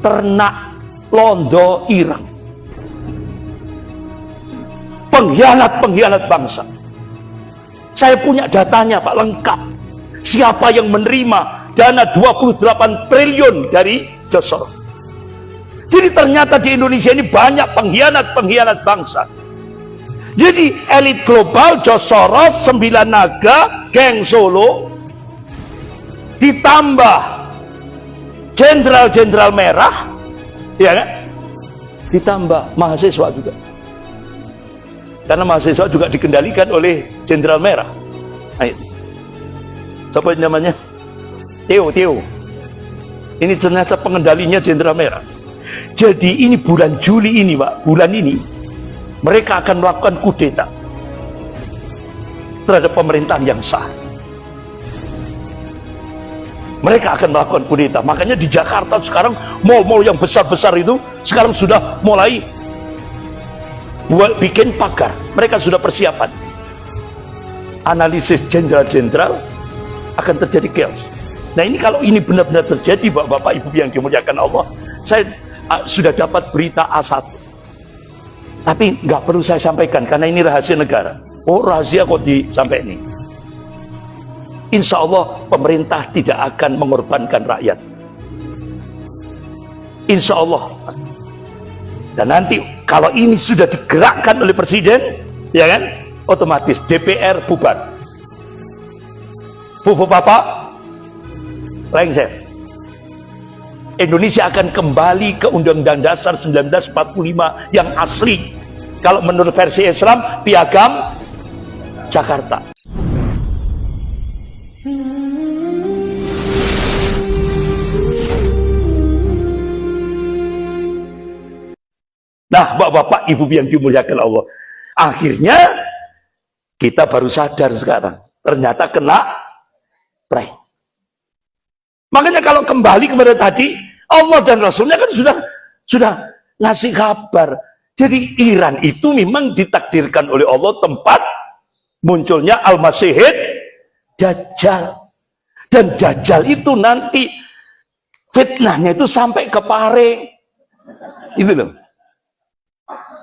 ternak londo ireng. Pengkhianat bangsa. Saya punya datanya Pak, lengkap. Siapa yang menerima dana 28 triliun dari George Soros. Jadi ternyata di Indonesia ini banyak pengkhianat bangsa. Jadi elit global, George Soros, 9 naga, geng Solo, ditambah jenderal-jenderal merah, ya kan? Ditambah mahasiswa juga. Karena mahasiswa juga dikendalikan oleh jenderal merah. Ayo. Siapa namanya? Theo. Ini ternyata pengendalinya jenderal merah. Jadi ini bulan Juli ini Pak, bulan ini mereka akan melakukan kudeta terhadap pemerintahan yang sah. Mereka akan melakukan kudeta. Makanya di Jakarta sekarang mal-mal yang besar-besar itu sekarang sudah mulai buat bikin pagar. Mereka sudah persiapan. Analisis jenderal-jenderal akan terjadi chaos. Nah ini kalau ini benar-benar terjadi Bapak Ibu yang dimuliakan Allah, saya sudah dapat berita A1. Tapi nggak perlu saya sampaikan karena ini rahasia negara. Oh rahasia kok disampaikan ini. Insya Allah pemerintah tidak akan mengorbankan rakyat. Insya Allah. Dan nanti kalau ini sudah digerakkan oleh presiden, ya kan, otomatis DPR bubar. Bapak, lengser. Indonesia akan kembali ke Undang-Undang Dasar 1945 yang asli. Kalau menurut versi Islam, Piagam Jakarta. Nah, Bapak, Ibu yang dimuliakan Allah, akhirnya kita baru sadar sekarang, ternyata kena prank. Makanya kalau kembali kepada tadi, Allah dan Rasulnya kan sudah ngasih kabar. Jadi Iran itu memang ditakdirkan oleh Allah tempat munculnya Al-Masihid Dajjal. Dan Dajjal itu nanti fitnahnya itu sampai ke Pare. Itu loh.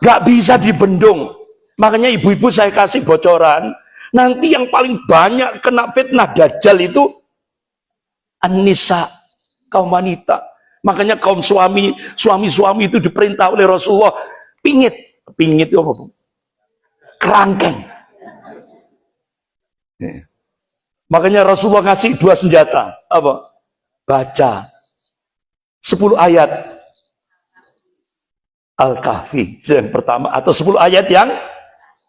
Gak bisa dibendung. Makanya ibu-ibu saya kasih bocoran, nanti yang paling banyak kena fitnah Dajjal itu An-Nisa, kaum wanita. Makanya kaum suami itu diperintah oleh Rasulullah pingit itu apa? Kerangkeng. Makanya Rasulullah ngasih 2 senjata, apa? Baca 10 ayat Al-Kahfi yang pertama atau 10 ayat yang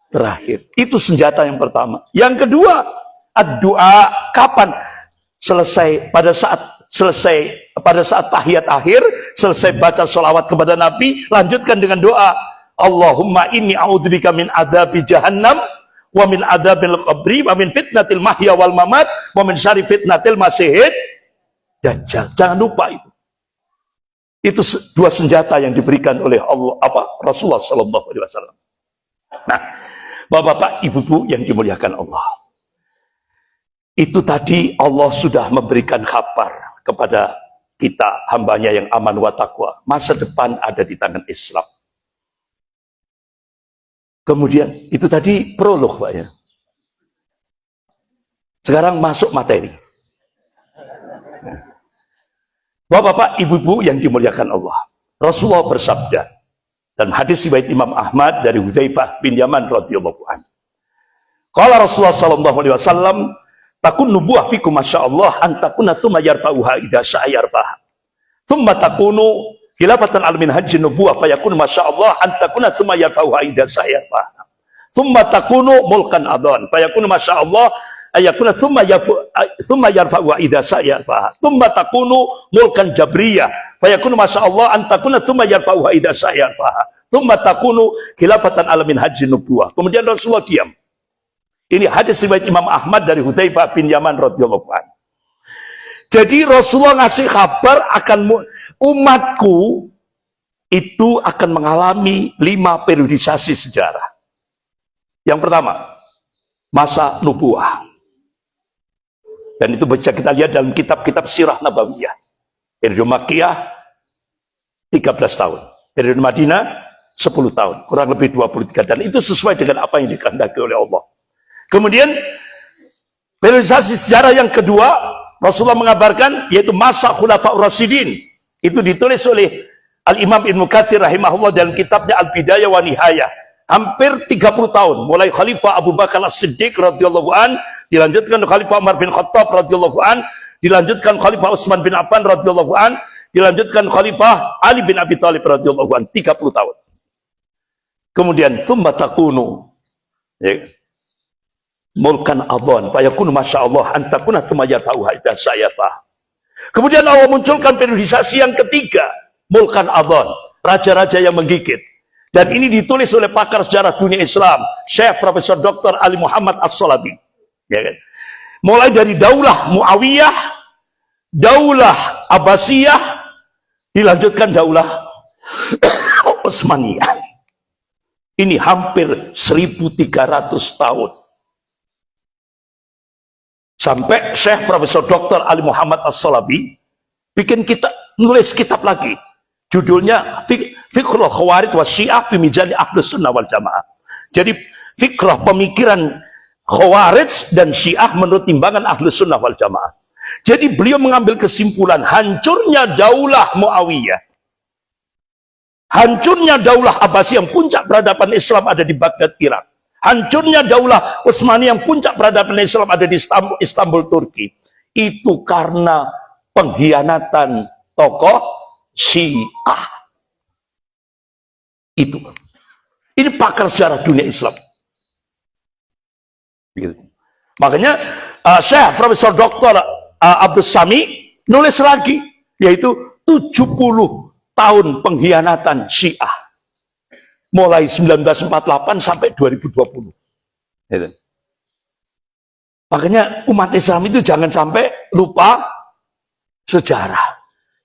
terakhir. Itu senjata yang pertama. Yang kedua, ad-du'a. Kapan? Pada saat tahiyat akhir, selesai baca sholawat kepada Nabi, lanjutkan dengan doa. Allahumma inni a'udzubika min adzabi jahannam wa min adzabil qabri wa min fitnatil mahya wal mamat wa min syarri fitnatil masihid dajjal. Jangan lupa itu. Itu 2 senjata yang diberikan oleh Allah, Rasulullah sallallahu alaihi wasallam. Nah, Bapak, Ibu yang dimuliakan Allah. Itu tadi Allah sudah memberikan kabar kepada kita, hambanya yang aman wa taqwa. Masa depan ada di tangan Islam. Kemudian, itu tadi prolog Pak ya. Sekarang masuk materi. Bapak, Ibu yang dimuliakan Allah. Rasulullah bersabda, dan hadis riwayat Imam Ahmad dari Hudzaifah bin Yaman radhiyallahu anhu. Qala Rasulullah sallallahu alaihi wasallam, takun nubuwah fikum masyaallah an takuna tsumma yarfa'uha idza sya'a yarfa'ha. Tsumma takunu khilafatan al minhaj nubuwah fayakun masyaallah an takuna tsumma yarfa'uha idza sya'a yarfa'ha. Tsumma takunu mulkan adhan fayakun masyaallah ayakuna tsumma yarfa'uha idza sya'a yarfa'ha. Tsumma takunu mulkan jabriyah fayakun masyaallah an takuna tsumma yarfa'uha idza sya'a yarfa'ha. Tsumma takunu khilafatan al minhaj nubuwah. Kemudian Rasulullah diam. Ini hadis riwayat Imam Ahmad dari Hudzaifah bin Yaman radhiyallahu anhu. Jadi Rasulullah ngasih kabar akan umatku itu akan mengalami 5 periodisasi sejarah. Yang pertama, masa nubuah. Dan itu bisa kita lihat dalam kitab-kitab sirah nabawiyah. Periode Makkiyah, 13 tahun. Periode Madinah 10 tahun, kurang lebih 23, dan itu sesuai dengan apa yang dikehendaki oleh Allah. Kemudian periodisasi sejarah yang kedua, Rasulullah mengabarkan, yaitu masa Khulafaur Rasyidin. Itu ditulis oleh Al-Imam Ibnu Katsir rahimahullah dalam kitabnya Al-Bidayah wa Nihayah. Hampir 30 tahun, mulai Khalifah Abu Bakar As-Siddiq radhiyallahu an, dilanjutkan Khalifah Umar bin Khattab radhiyallahu an, dilanjutkan Khalifah Utsman bin Affan radhiyallahu an, dilanjutkan Khalifah Ali bin Abi Thalib radhiyallahu an, 30 tahun. Kemudian tsumma takunu, ya, mulkan adhan, fa yakunu masyaallah an takuna tsumma yata'u haita sayata. Kemudian Allah munculkan periodisasi yang ketiga, mulkan adhan, raja-raja yang menggigit. Dan ini ditulis oleh pakar sejarah dunia Islam, Syekh Profesor Dr. Ali Muhammad As-Salabi. Ya kan? Mulai dari Daulah Muawiyah, Daulah Abbasiyah, dilanjutkan Daulah Utsmaniyah. Ini hampir 1300 tahun. Sampai Syekh Profesor Dr. Ali Muhammad As-Salabi bikin nulis kitab lagi. Judulnya Fikrah Khawarij wa Syiah fi Mizan Ahlus Sunnah wal Jamaah. Jadi fikrah pemikiran Khawarij dan Syiah menurut timbangan Ahlus Sunnah wal Jamaah. Jadi beliau mengambil kesimpulan hancurnya Daulah Muawiyah, hancurnya Daulah Abbasiyah yang puncak peradaban Islam ada di Baghdad, Irak. Hancurnya Daulah Utsmaniyah yang puncak peradaban Islam ada di Istanbul, Turki. Itu karena pengkhianatan tokoh Syiah. Itu. Ini pakar sejarah dunia Islam. Begitu. Makanya Syekh Profesor Dr. Abdus Sami nulis lagi, yaitu 70 tahun pengkhianatan Syiah. Mulai 1948 sampai 2020. Gitu. Makanya umat Islam itu jangan sampai lupa sejarah.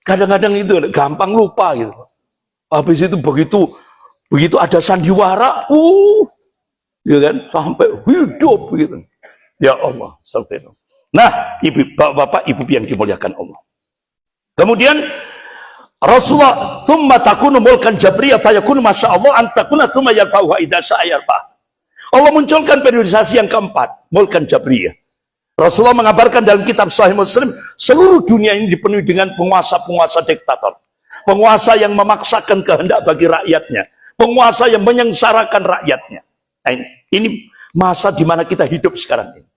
Kadang-kadang itu gampang lupa gitu. Habis itu begitu ada sandiwara, ya kan, sampai hidup gitu. Ya Allah, astagfirullah. Nah, bapak-bapak, ibu yang dimuliakan Allah. Kemudian Rasulullah thumma takunu mulkan jabriyah fa yakunu masyaallah an takuna thumma yarfa'u idza sa'ayarfa. Allah munculkan periodisasi yang keempat, mulkan jabriyah. Rasulullah mengabarkan dalam kitab Sahih Muslim, seluruh dunia ini dipenuhi dengan penguasa-penguasa diktator. Penguasa yang memaksakan kehendak bagi rakyatnya. Penguasa yang menyengsarakan rakyatnya. Nah, ini masa di mana kita hidup sekarang ini.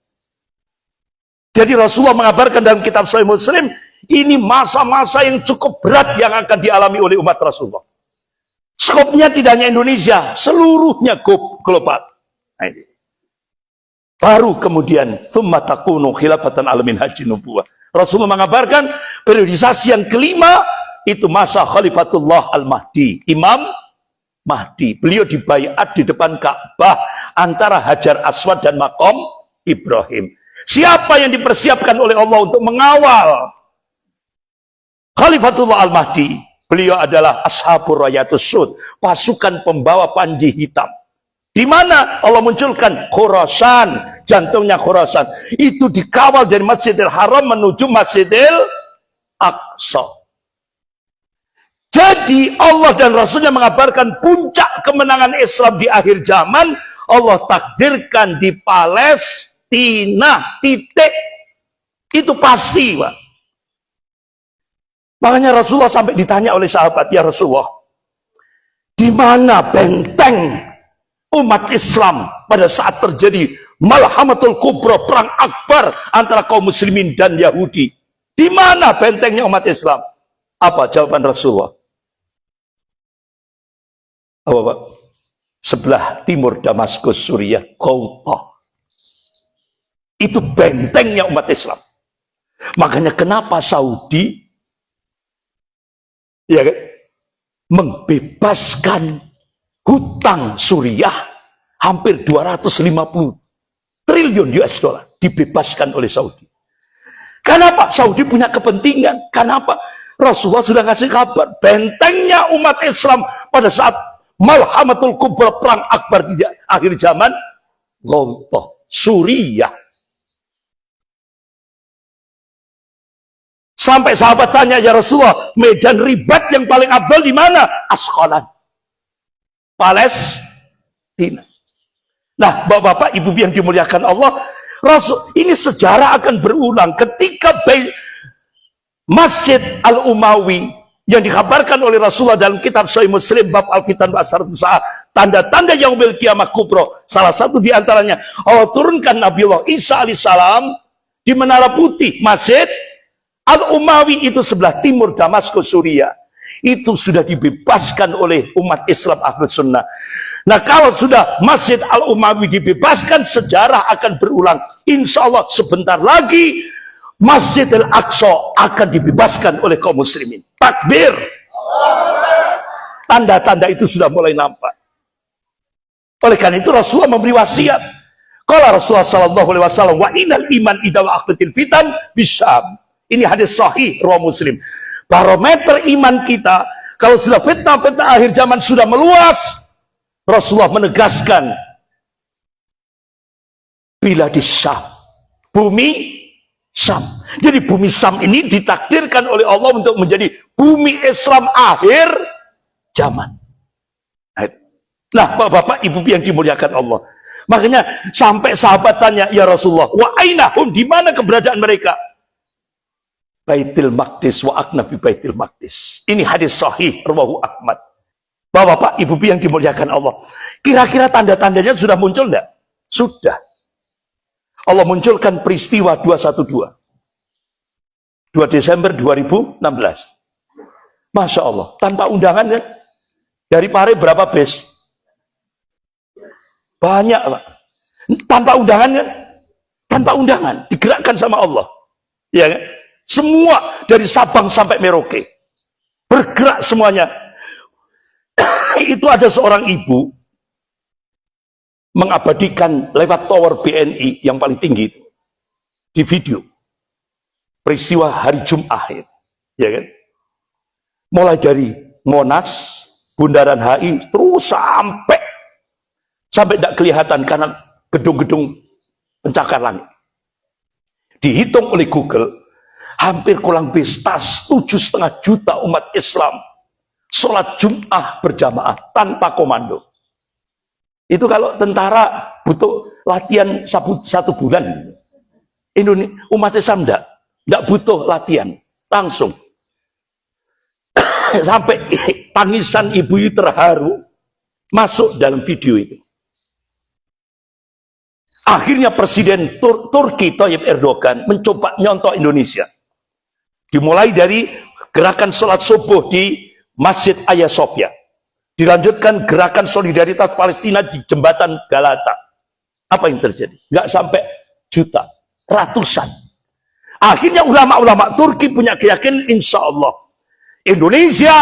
Jadi Rasulullah mengabarkan dalam kitab Sahih Muslim, ini masa-masa yang cukup berat yang akan dialami oleh umat Rasulullah. Skopnya tidak hanya Indonesia, seluruhnya global. Nah, ini. Baru kemudian tsumma takunu khilafatan ala minhajin nubuwah. Rasulullah mengabarkan periodisasi yang kelima itu masa Khalifatullah Al-Mahdi, Imam Mahdi. Beliau dibaiat di depan Ka'bah antara Hajar Aswad dan Maqam Ibrahim. Siapa yang dipersiapkan oleh Allah untuk mengawal Khalifatullah Al-Mahdi? Beliau adalah Ashabur Rayatus Sud, pasukan pembawa panji hitam. Di mana Allah munculkan Khurasan, jantungnya Khurasan. Itu dikawal dari Masjidil Haram menuju Masjidil Aqsa. Jadi Allah dan Rasulnya mengabarkan puncak kemenangan Islam di akhir zaman Allah takdirkan di Palestina, titik. Itu pasti, Pak. Makanya Rasulullah sampai ditanya oleh sahabat, ya Rasulullah, di mana benteng umat Islam pada saat terjadi Malhamatul Kubra, perang akbar antara kaum muslimin dan Yahudi? Di mana bentengnya umat Islam? Apa jawaban Rasulullah? Apa, Pak? Sebelah timur Damaskus, Suriah, Ghouta. Itu bentengnya umat Islam. Makanya kenapa Saudi ya kan, membebaskan hutang Suriah hampir 250 triliun US dollar dibebaskan oleh Saudi. Kenapa? Saudi punya kepentingan. Kenapa? Rasulullah sudah ngasih kabar bentengnya umat Islam pada saat Malhamatul Kubra, perang akbar di akhir zaman, Ghouta, Suriah. Sampai sahabat tanya, ya Rasulullah, medan ribat yang paling abdal di mana? Asqalan, Palestina. Nah, bapak-bapak, ibu yang dimuliakan Allah, Rasul, ini sejarah akan berulang ketika Masjid Al-Umawi yang dikabarkan oleh Rasulullah dalam kitab Sahih Muslim bab Al-Fitan wa Asharatun Sa'ah, tanda-tanda yaumil qiyamah kubra. Salah satu di antaranya Allah turunkan Nabiullah Isa alaihissalam di Menara Putih. Masjid Al-Umawi itu sebelah timur Damaskus, Suriah. Itu sudah dibebaskan oleh umat Islam Ahlus Sunnah. Nah, kalau sudah Masjid Al-Umawi dibebaskan, sejarah akan berulang. Insya Allah sebentar lagi Masjid Al-Aqsa akan dibebaskan oleh kaum muslimin. Takbir. Tanda-tanda itu sudah mulai nampak. Oleh karena itu Rasulullah memberi wasiat. Qala Rasulullah sallallahu alaihi wasallam, wa innal iman idza waqatil fitan bisyam. Ini hadis sahih riwayat Muslim. Barometer iman kita kalau sudah fitnah-fitnah akhir zaman sudah meluas, Rasulullah menegaskan bila di Syam, bumi Syam. Jadi bumi Syam ini ditakdirkan oleh Allah untuk menjadi bumi Islam akhir zaman. Nah, bapak-bapak, ibu yang dimuliakan Allah. Makanya sampai sahabat tanya, ya Rasulullah, wa ainahum, di mana keberadaan mereka? Baitul Maqdis, wa akna fi Baitul Maqdis. Ini hadis sahih rawahu Ahmad. Bapak-bapak, ibu yang dimuliakan Allah. Kira-kira tanda-tandanya sudah muncul enggak? Sudah. Allah munculkan peristiwa 212. 2 Desember 2016. Masya Allah. Tanpa undangan ya. Dari Pare berapa base? Banyak, Pak. Tanpa undangan kan? Tanpa undangan. Digerakkan sama Allah. Ya kan? Semua dari Sabang sampai Merauke. Bergerak semuanya. Itu ada seorang ibu mengabadikan lewat tower BNI yang paling tinggi itu di video peristiwa hari Jumat, ya kan? Mulai dari Monas, Bundaran HI, terus sampai tidak kelihatan karena gedung-gedung pencakar langit. Dihitung oleh Google, hampir kurang lebih 7,5 juta umat Islam sholat Jumat berjamaah tanpa komando. Itu kalau tentara butuh latihan 1 bulan. Indonesia, umat Islam enggak butuh latihan. Langsung. Sampai tangisan ibu itu terharu masuk dalam video itu. Akhirnya Presiden Turki Tayyip Erdogan mencoba nyontoh Indonesia. Dimulai dari gerakan sholat subuh di Masjid Hagia Sophia. Dilanjutkan gerakan solidaritas Palestina di jembatan Galata. Apa yang terjadi? Nggak sampai juta, ratusan. Akhirnya ulama-ulama Turki punya keyakinan, insya Allah Indonesia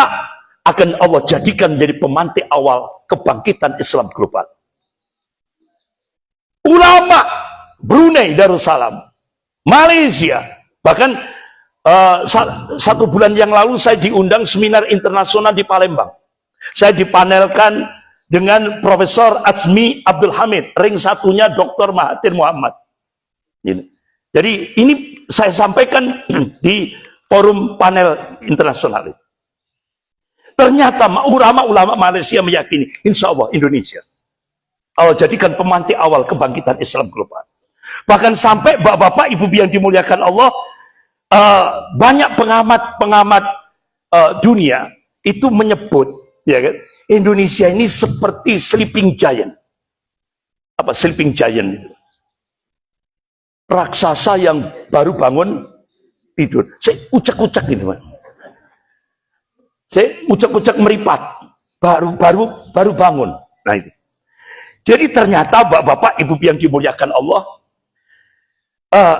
akan Allah jadikan menjadi pemantik awal kebangkitan Islam global. Ulama Brunei Darussalam, Malaysia, bahkan 1 bulan yang lalu saya diundang seminar internasional di Palembang. Saya dipanelkan dengan Profesor Azmi Abdul Hamid, ring satunya Dr. Mahathir Muhammad. Jadi ini saya sampaikan di forum panel internasional. Ternyata ulama-ulama Malaysia meyakini, insya Allah Indonesia Allah jadikan pemantik awal kebangkitan Islam global. Bahkan sampai bapak-bapak, ibu yang dimuliakan Allah, banyak pengamat dunia itu menyebut, ya kan, Indonesia ini seperti sleeping giant. Apa sleeping giant itu? Raksasa yang baru bangun tidur. Saya ucek-ucek gitu, Mas. Saya ucek-ucek meripat, baru bangun. Nah itu. Jadi ternyata bapak-bapak, ibu yang dimuliakan Allah,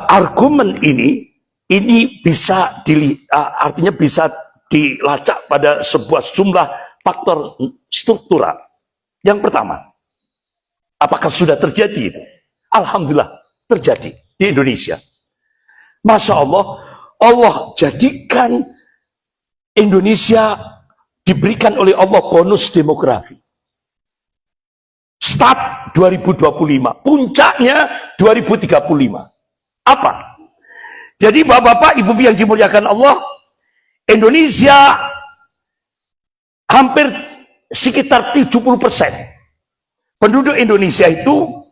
argumen ini bisa artinya bisa dilacak pada sebuah jumlah faktor struktural. Yang pertama, apakah sudah terjadi itu? Alhamdulillah terjadi di Indonesia. Masya Allah, Allah jadikan Indonesia diberikan oleh Allah bonus demografi. Start 2025, puncaknya 2035. Apa? Jadi bapak-bapak, ibu yang dimuliakan Allah, Indonesia hampir sekitar 70% penduduk Indonesia itu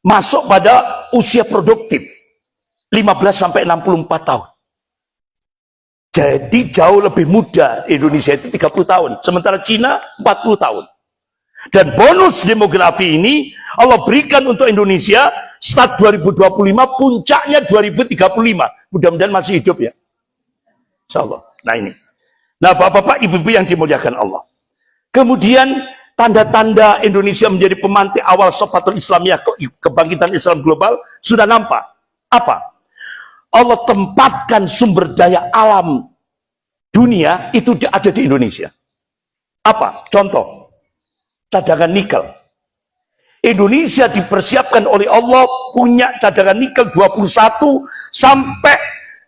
masuk pada usia produktif 15 sampai 64 tahun. Jadi jauh lebih muda Indonesia itu 30 tahun, sementara Cina 40 tahun. Dan bonus demografi ini Allah berikan untuk Indonesia start 2025, puncaknya 2035. Mudah-mudahan masih hidup ya. Insyaallah. Nah ini. Nah bapak-bapak, ibu-ibu yang dimuliakan Allah. Kemudian tanda-tanda Indonesia menjadi pemantik awal Safatul Islamiyah, kebangkitan Islam global, sudah nampak. Apa? Allah tempatkan sumber daya alam dunia itu ada di Indonesia. Apa? Contoh, cadangan nikel. Indonesia dipersiapkan oleh Allah punya cadangan nikel 21 sampai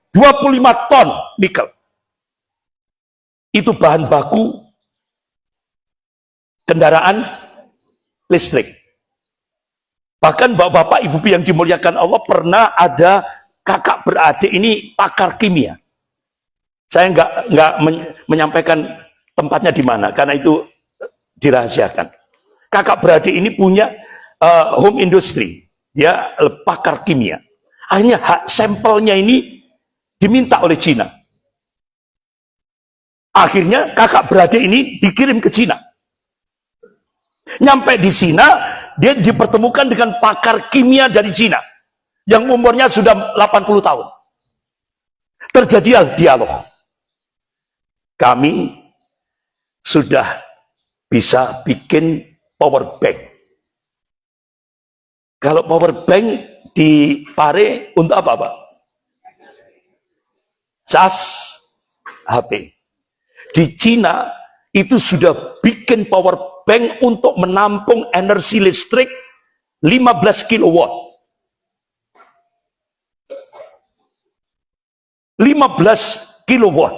25 ton nikel. Itu bahan baku kendaraan listrik. Bahkan bapak-bapak, ibu-ibu yang dimuliakan Allah, pernah ada kakak beradik ini pakar kimia. Saya nggak menyampaikan tempatnya di mana karena itu dirahasiakan. Kakak beradik ini punya home industry, dia pakar kimia. Akhirnya hak sampelnya ini diminta oleh Cina. Akhirnya kakak beradik ini dikirim ke Cina. Nyampe di Cina, dia dipertemukan dengan pakar kimia dari Cina yang umurnya sudah 80 tahun. Terjadi dialog. Kami sudah bisa bikin power bank. Kalau power bank di Pare untuk apa, Pak? Cas HP. Di Cina itu sudah bikin power bank untuk menampung energi listrik 15 kilowatt. 15 kilowatt.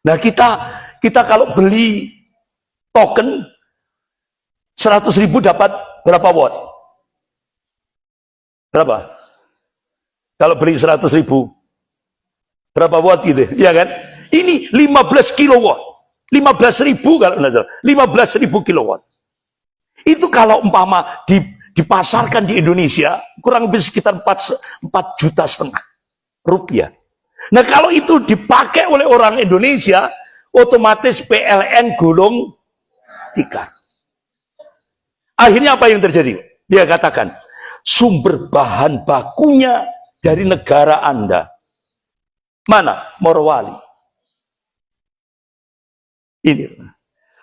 Nah kita kalau beli token 100.000 dapat berapa watt? Berapa? Kalau beli 100.000 berapa watt gitu? Iya kan? Ini 15 kilowatt. 15.000 kalau nggak salah. 15.000 kilowatt. Itu kalau umpama dipasarkan di Indonesia kurang lebih sekitar 4,5 juta rupiah. Nah kalau itu dipakai oleh orang Indonesia, otomatis PLN gulung 3. Akhirnya apa yang terjadi? Dia katakan, sumber bahan bakunya dari negara Anda. Mana? Morowali. Ini.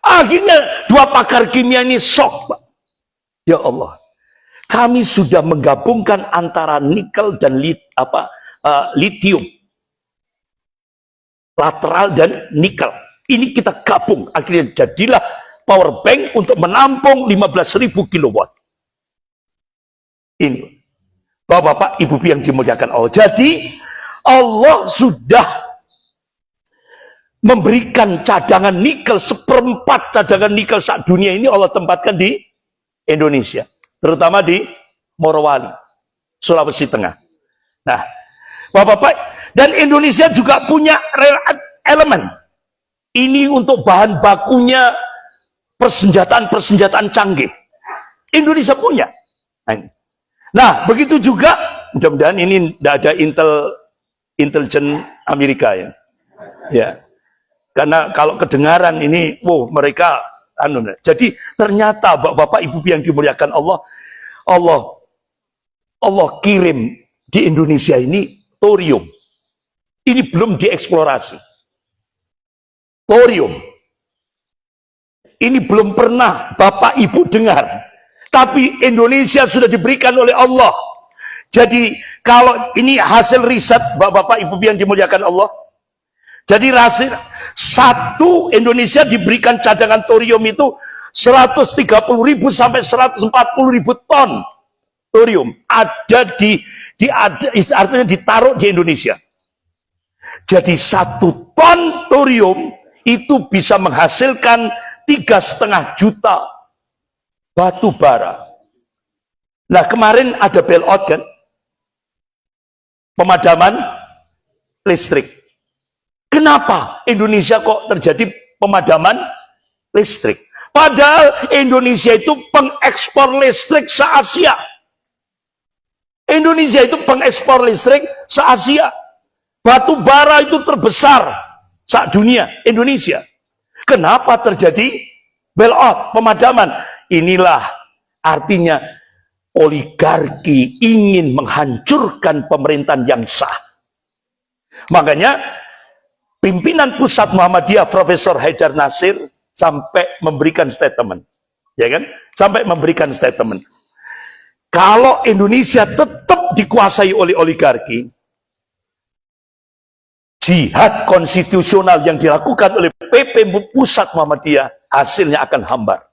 Akhirnya dua pakar kimia ini shock, Pak. Ya Allah. Kami sudah menggabungkan antara nikel dan litium. Lateral dan nikel. Ini kita gabung. Akhirnya jadilah power bank untuk menampung 15.000 kilowatt. Ini. Bapak-bapak, ibu-ibu yang dimuliakan Allah. Jadi, Allah sudah memberikan cadangan nikel, 1/4 cadangan nikel saat dunia ini Allah tempatkan di Indonesia. Terutama di Morowali, Sulawesi Tengah. Nah, bapak-bapak, dan Indonesia juga punya elemen. Ini untuk bahan bakunya persenjataan canggih. Indonesia punya. Nah, begitu juga, mudah-mudahan ini tidak ada intelijen Amerika ya. Ya. Karena kalau kedengaran ini, mereka jadi ternyata bapak-bapak ibu yang dimuliakan Allah kirim di Indonesia ini thorium. Ini belum dieksplorasi. Thorium. Ini belum pernah Bapak Ibu dengar. Tapi Indonesia sudah diberikan oleh Allah. Jadi kalau ini hasil riset Bapak Ibu yang dimuliakan Allah. Jadi hasil satu Indonesia diberikan cadangan thorium itu 130.000 sampai 140.000 ton thorium ada artinya ditaruh di Indonesia. Jadi 1 ton thorium itu bisa menghasilkan 3,5 juta batu bara. Nah kemarin ada bailout kan, pemadaman listrik. Kenapa Indonesia kok terjadi pemadaman listrik? Padahal Indonesia itu pengekspor listrik se-Asia. Indonesia itu pengekspor listrik se-Asia. Batu bara itu terbesar se-dunia, Indonesia. Kenapa terjadi bailout, pemadaman? Inilah artinya oligarki ingin menghancurkan pemerintahan yang sah. Makanya pimpinan pusat Muhammadiyah Profesor Haidar Nasir sampai memberikan statement, ya kan? Sampai memberikan statement. Kalau Indonesia tetap dikuasai oleh oligarki, jihad konstitusional yang dilakukan oleh PP Pusat Muhammadiyah hasilnya akan hambar.